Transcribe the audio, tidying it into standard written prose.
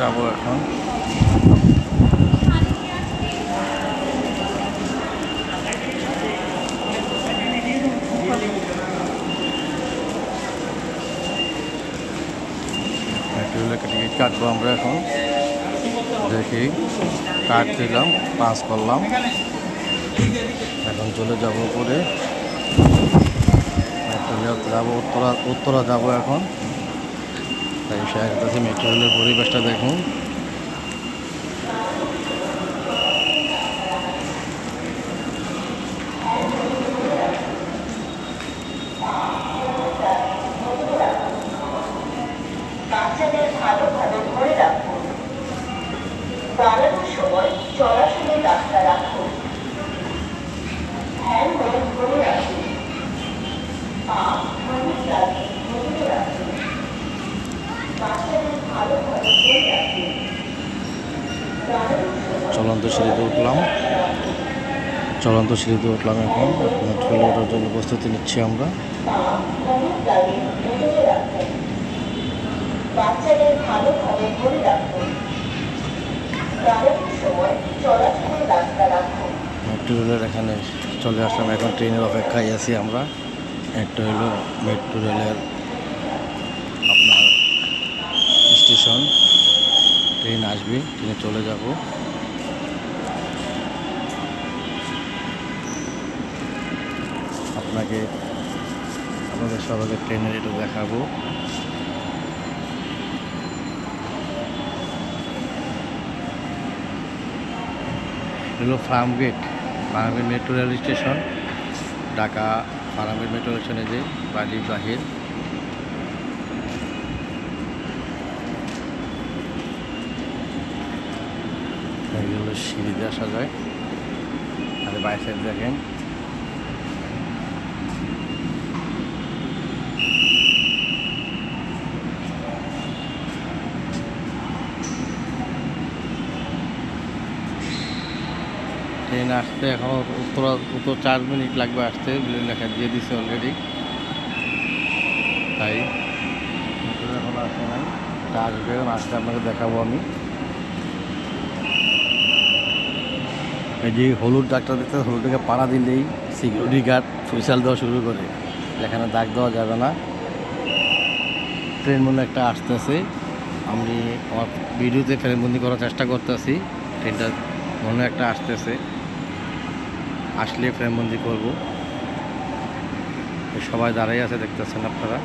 যাবো এখন। টিকিট কাটবো আমরা এখন, দেখি কাট দিলাম, পাস করলাম, এখন চলে যাব উপরে। মেট্রো রেল যাবো, উত্তরা যাবো এখন। তাই কাছে মেট্রো রেলের পরিবেশটা দেখুন। দাঁড়ানোর সময় চলাচলের রাস্তা রাখুন। হ্যান্ডব্যাগ ধরে রাখুন। পা হাতের কাছে ধরে রাখুন। বাচ্চাদের ভালোভাবে ধরে রাখুন। চলন্ত সিঁড়িতে উঠলাম, এখন মেট্রো রেলে ওঠার জন্য প্রস্তুতি নিচ্ছি আমরা। বাচ্চাদের ভালোভাবে ধরে রাখুন। দাঁড়ানোর সময় চলাচলের রাস্তা রাখুন। মেট্রো রেলের এখানে চলে আসলাম, এখন ট্রেনের অপেক্ষায় আছি আমরা। একটা হলো মেট্রো রেলের আপনার স্টেশন, ট্রেন আসবে, ট্রেনে চলে যাব। আপনাদের সবাইকে ট্রেনের একটু দেখাবো। হলো Farmgate metro rail station, Dhaka Farmgate metro স্টেশনে যে বাড়ির বাহির। এগুলো সিঁড়িতে আসা যায়, আর বাইরে সাইড দেখেন ট্রেন আসতে এখনও উত্তর 4 মিনিট লাগবে আসতে, লেখা দিয়ে দিছে অলরেডি। তাই এখন আসে নাই, আসবে, আসতে আপনাকে দেখাবো আমি। এই যে হলুদ ডাক্তার দেখতে, হলুদটাকে পাড়া দিলেই সিকিউরিটি গার্ড ফুইসাল দেওয়া শুরু করে, এখানে দাগ দেওয়া যাবে না। ট্রেন মনে একটা আসতেছে, আমি আমার ভিডিওতে ফ্রেমবন্দি করার চেষ্টা করতেছি। ট্রেনটা মনে একটা আসতেছে, আসলে ফ্রেমবন্দি করব। সবাই দাঁড়াই আছে, দেখতেছেন আপনারা।